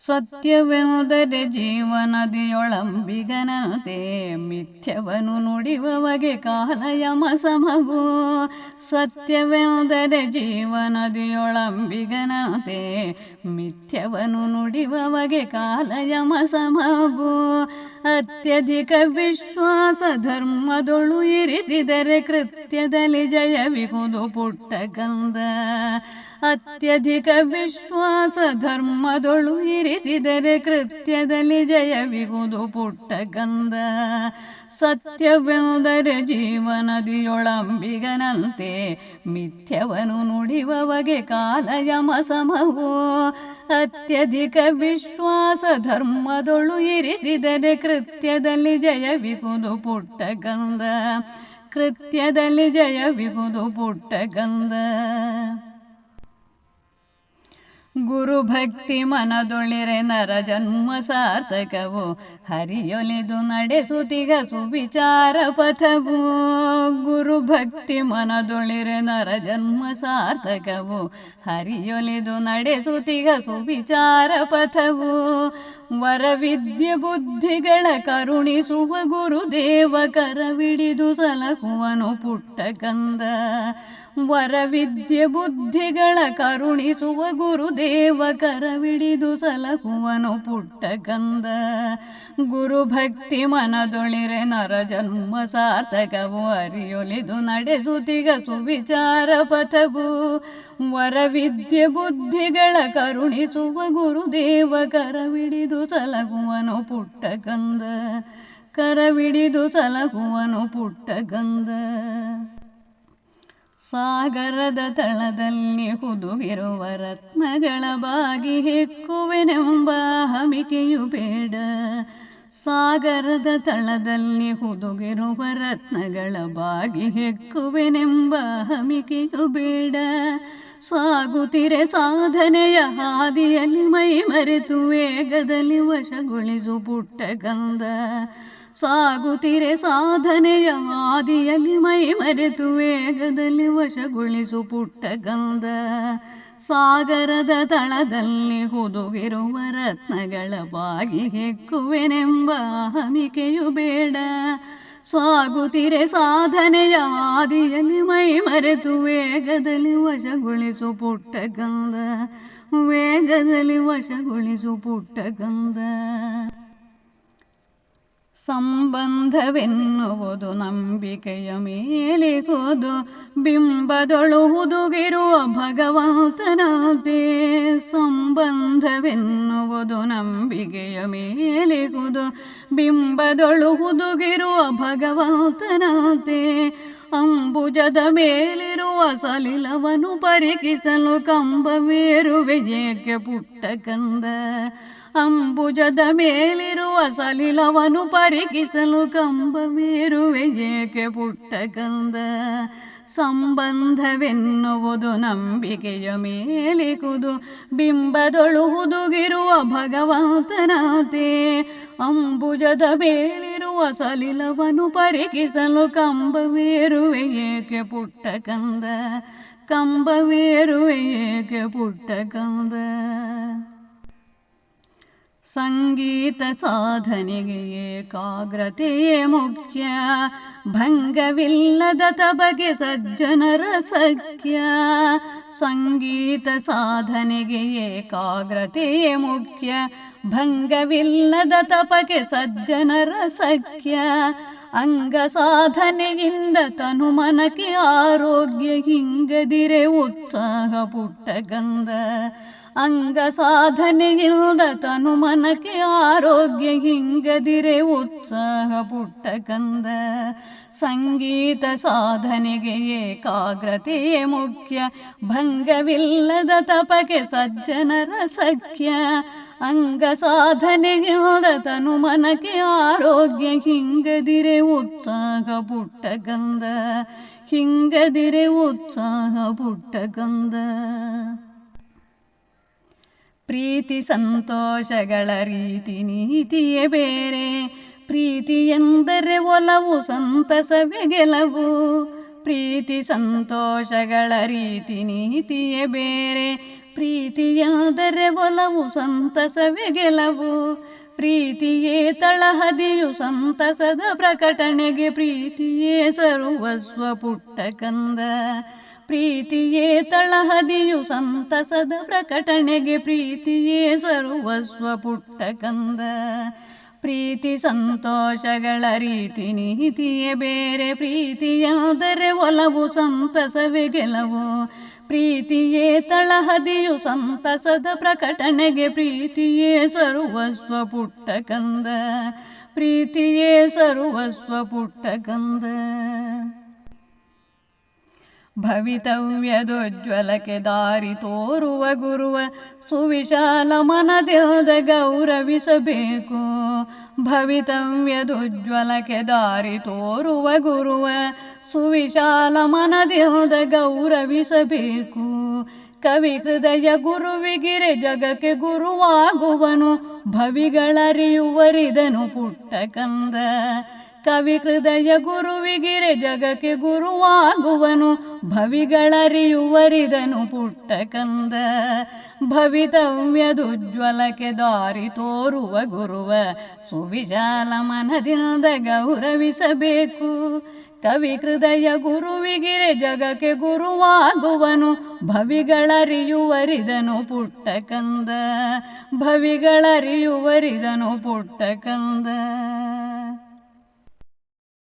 ಸತ್ಯವೆಂದರೆ ಜೀವನದಿಯೊಳಂಬಿಗನತೆ, ಮಿಥ್ಯವನು ನುಡಿವವಗೆ ಕಾಲಯಮ ಸಮವು. ಸತ್ಯವೆಂದರೆ ಜೀವನದಿಯೊಳಂಬಿಗನತೆ, ಮಿಥ್ಯವನು ನುಡಿವವಗೆ ಕಾಲಯಮ ಸಮವು. ಅತ್ಯಧಿಕ ವಿಶ್ವಾಸ ಧರ್ಮದೊಳು ಇರಿಸಿದರೆ ಕೃತ್ಯದಲ್ಲಿ ಜಯವಿಗುವುದು ಪುಟ್ಟ ಕಂದ. ಅತ್ಯಧಿಕ ವಿಶ್ವಾಸ ಧರ್ಮದೊಳು ಇರಿಸಿದರೆ ಕೃತ್ಯದಲ್ಲಿ ಜಯವಿಗುವುದು ಪುಟ್ಟ ಕಂದ. ಸತ್ಯವೆಂದರೆ ಜೀವನದಿಯೊಳಂಬಿಗನಂತೆ, ಮಿಥ್ಯವನು ನುಡಿವವಗೆ ಕಾಲಯಮ ಸಮವು. ಅತ್ಯಧಿಕ ವಿಶ್ವಾಸ ಧರ್ಮದೊಳು ಇರಿಸಿದರೆ ಕೃತ್ಯದಲ್ಲಿ ಜಯವಿಗುವುದು ಪುಟ್ಟ ಕಂದ. ಕೃತ್ಯದಲ್ಲಿ ಜಯವಿಗುವುದು ಪುಟ್ಟ ಕಂದ. ಗುರುಭಕ್ತಿ ಮನದೊಳಿರೆ ನರ ಜನ್ಮ ಸಾರ್ಥಕವು, ಹರಿಯೊಲಿದು ನಡೆಸುತ್ತಿಗ ಸುವಿಚಾರ ಪಥವು. ಗುರುಭಕ್ತಿ ಮನದೊಳಿರೆ ನರ ಜನ್ಮ ಸಾರ್ಥಕವು, ಹರಿಯೊಲಿದು ನಡೆಸುತ್ತಿಗ ಸುವಿಚಾರ ಪಥವು. ವರವಿದ್ಯೆ ಬುದ್ಧಿಗಳ ಕರುಣಿಸುವ ಗುರುದೇವ ಕರವಿಡಿದು ಸಲಹುವನು ಪುಟ್ಟ ಕಂದ. ವರವಿದ್ಯೆ ಬುದ್ಧಿಗಳ ಕರುಣಿಸುವ ಗುರುದೇವ ಕರವಿಡಿದು ಸಲಹುವನು ಪುಟ್ಟ ಕಂದ. ಗುರುಭಕ್ತಿ ಮನದೊಳಿರೆ ನರ ಜನ್ಮ ಸಾರ್ಥಕವು, ಹರಿಯೊಲಿದು ನಡೆಸುತ್ತಿಗ ಸುವಿಚಾರ ಪಥವು. ವರವಿದ್ಯೆ ಬುದ್ಧಿಗಳ ಕರುಣಿಸುವ ಗುರುದೇವ ಕರವಿಡಿದು ಸಲಹುವನು ಪುಟ್ಟ ಕಂದ. ಕರವಿಡಿದು ಸಲಹುವನು ಪುಟ್ಟ ಕಂದ. ಸಾಗರದ ತಳದಲ್ಲಿ ಹುದುಗಿರುವ ರತ್ನಗಳ ಬಾಗಿ ಹೆಕ್ಕುವೆನೆಂಬ ಹಮಿಕೆಯು ಬೇಡ. ಸಾಗರದ ತಳದಲ್ಲಿ ಹುದುಗಿರುವ ರತ್ನಗಳ ಬಾಗಿ ಹೆಕ್ಕುವೆನೆಂಬ ಹಮಿಕೆಯು ಬೇಡ. ಸಾಗುತ್ತಿರೆ ಸಾಧನೆಯ ಹಾದಿಯಲ್ಲಿ ಮೈ ಮರೆತು ವೇಗದಲ್ಲಿ ವಶಗೊಳಿಸು ಪುಟ್ಟ ಕಂದ. ಸಾಗುತ್ತಿರೆ ಸಾಧನೆಯ ಹಾದಿಯಲ್ಲಿ ಮೈ ಮರೆತು ವೇಗದಲ್ಲಿ ವಶಗೊಳಿಸು ಪುಟ್ಟ ಕಂದ. ಸಾಗರದ ತಳದಲ್ಲಿ ಹುದುಗಿರುವ ರತ್ನಗಳ ಬಾಗಿ ಹೆಕ್ಕುವೆನೆಂಬ ಹಮಿಕೆಯು ಬೇಡ. ಸಾಗುತ್ತಿರೆ ಸಾಧನೆಯ ಹಾದಿಯಲ್ಲಿ ಮೈ ಮರೆತು ವೇಗದಲ್ಲಿ ವಶಗೊಳಿಸು ಪುಟ್ಟ ಕಂದ. ವೇಗದಲ್ಲಿ ವಶಗೊಳಿಸು ಪುಟ್ಟ ಕಂದ. ಸಂಬಂಧವೆನ್ನುವುದು ನಂಬಿಕೆಯ ಮೇಲಿಗುವುದು, ಬಿಂಬದೊಳು ಹುದುಗಿರುವ ಭಗವಂತನಂತೆ. ಸಂಬಂಧವೆನ್ನುವುದು ನಂಬಿಕೆಯ ಮೇಲಿಗುವುದು, ಬಿಂಬದೊಳು ಹುದುಗಿರುವ ಭಗವಂತನಂತೆ. ಅಂಬುಜದ ಮೇಲಿರುವ ಸಲಿಲವನ್ನು ಪರಿಕಿಸಲು ಕಂಬವೇರುವೆ ಏಕೆ ಪುಟ್ಟ ಕಂದ. ಅಂಬುಜದ ಮೇಲಿರುವ ಸಲಿಲವನ್ನು ಪರಿಕಿಸಲು ಕಂಬವೇರುವೆ ಏಕೆ ಪುಟ್ಟ ಕಂದ. ಸಂಬಂಧವೆನ್ನುವುದು ನಂಬಿಕೆಯ ಮೇಲಿಗುವುದು, ಬಿಂಬದೊಳು ಹುದುಗಿರುವ ಭಗವಂತನಂತೆ. ಅಂಬುಜದ ಮೇಲಿರುವ ಸಲಿಲವನ್ನು ಪರಿಕಿಸಲು ಕಂಬವೇರುವೆ ಏಕೆ ಪುಟ್ಟ ಕಂದ. ಕಂಬವೇರುವೆ ಏಕೆ ಪುಟ್ಟ ಕಂದ. ಸಂಗೀತ ಸಾಧನೆಗೆ ಏಕಾಗ್ರತೆಯೇ ಮುಖ್ಯ, ಭಂಗವಿಲ್ಲದ ತಬಗೆ ಸಜ್ಜನರ ಸಖ್ಯ. ಸಂಗೀತ ಸಾಧನೆಗೆ ಏಕಾಗ್ರತೆಯೇ ಮುಖ್ಯ, ಭಂಗವಿಲ್ಲದ ತಪಕ್ಕೆ ಸಜ್ಜನರ ಸಖ್ಯ. ಅಂಗ ಸಾಧನೆಯಿಂದ ತನು ಮನಕ್ಕೆ ಆರೋಗ್ಯ, ಹಿಂಗದಿರೆ ಉತ್ಸಾಹ ಪುಟ್ಟ ಕಂದ. ಅಂಗ ಸಾಧನೆಯಿಂದ ತನು ಮನಕ್ಕೆ ಆರೋಗ್ಯ, ಹಿಂಗದಿರೆ ಉತ್ಸಾಹ ಪುಟ್ಟ ಕಂದ. ಸಂಗೀತ ಸಾಧನೆಗೆ ಏಕಾಗ್ರತೆಯೇ ಮುಖ್ಯ, ಭಂಗವಿಲ್ಲದ ತಪಕ್ಕೆ ಸಜ್ಜನರ ಸಖ್ಯ. ಅಂಗ ಸಾಧನೆಯಿಂದ ತನು ಮನಕ್ಕೆ ಆರೋಗ್ಯ, ಹಿಂಗದಿರೆ ಉತ್ಸಾಹ ಪುಟ್ಟ ಕಂದ. ಹಿಂಗದಿರೆ ಉತ್ಸಾಹ ಪುಟ್ಟ ಕಂದ. ಪ್ರೀತಿ ಸಂತೋಷಗಳ ರೀತಿ ನೀತಿಯೇ ಬೇರೆ, ಪ್ರೀತಿ ಎಂದರೆ ಒಲವು ಸಂತಸವೇ ಗೆಲವು. ಪ್ರೀತಿ ಸಂತೋಷಗಳ ರೀತಿ ನೀತಿಯೇ ಬೇರೆ, ಪ್ರೀತಿ ಎಂದರೆ ಒಲವು ಸಂತಸವೇ ಗೆಲವು. ಪ್ರೀತಿಯೇ ತಳಹದಿಯು ಸಂತಸದ ಪ್ರಕಟಣೆಗೆ, ಪ್ರೀತಿಯೇ ಸರ್ವಸ್ವ ಪುಟ್ಟ ಕಂದ. ಪ್ರೀತಿಯೇ ತಳಹದಿಯು ಸಂತಸದ ಪ್ರಕಟಣೆಗೆ, ಪ್ರೀತಿಯೇ ಸರ್ವಸ್ವ ಪುಟ್ಟ ಕಂದ. ಪ್ರೀತಿ ಸಂತೋಷಗಳ ರೀತಿ ನೀತಿಯೇ ಬೇರೆ, ಪ್ರೀತಿಯೆಂದರೆ ಒಲವು ಸಂತಸವೇ ಗೆಲವು. ಪ್ರೀತಿಯೇ ತಳಹದಿಯು ಸಂತಸದ ಪ್ರಕಟಣೆಗೆ, ಪ್ರೀತಿಯೇ ಸರ್ವಸ್ವ ಪುಟ್ಟ ಕಂದ. ಪ್ರೀತಿಯೇ ಸರ್ವಸ್ವ ಪುಟ್ಟ ಕಂದ. ಭವಿತವ್ಯದೋಜ್ವಲಕ್ಕೆ ದಾರಿ ತೋರುವ ಗುರುವ, ಸುವಿಶಾಲ ಮನದಿಂದ ಗೌರವಿಸಬೇಕು. ಭವಿತವ್ಯದೋಜ್ವಲಕ್ಕೆ ದಾರಿ ತೋರುವ ಗುರುವ, ಸುವಿಶಾಲ ಮನದಿಂದ ಗೌರವಿಸಬೇಕು. ಕವಿ ಹೃದಯ ಗುರುವಿಗಿರೆ ಜಗಕ್ಕೆ ಗುರುವಾಗುವನು, ಭವಿಗಳರಿಯುವರಿದನು ಪುಟ್ಟ ಕಂದ. ಕವಿ ಹೃದಯ ಗುರುವಿಗಿರೆ ಜಗಕ್ಕೆ ಗುರುವಾಗುವನು, ಭವಿಗಳರಿಯುವರಿದನು ಪುಟ್ಟ ಕಂದ. ಭವಿತವ್ಯದುಜ್ವಲಕ್ಕೆ ದಾರಿ ತೋರುವ ಗುರುವ, ಸುವಿಶಾಲ ಮನದಿಂದ ಗೌರವಿಸಬೇಕು. ಕವಿ ಹೃದಯ ಗುರುವಿಗಿರೆ ಜಗಕ್ಕೆ ಗುರುವಾಗುವನು, ಭವಿಗಳರಿಯುವರಿದನು ಪುಟ್ಟ ಕಂದ. ಭವಿಗಳರಿಯುವರಿದನು ಪುಟ್ಟ ಕಂದ.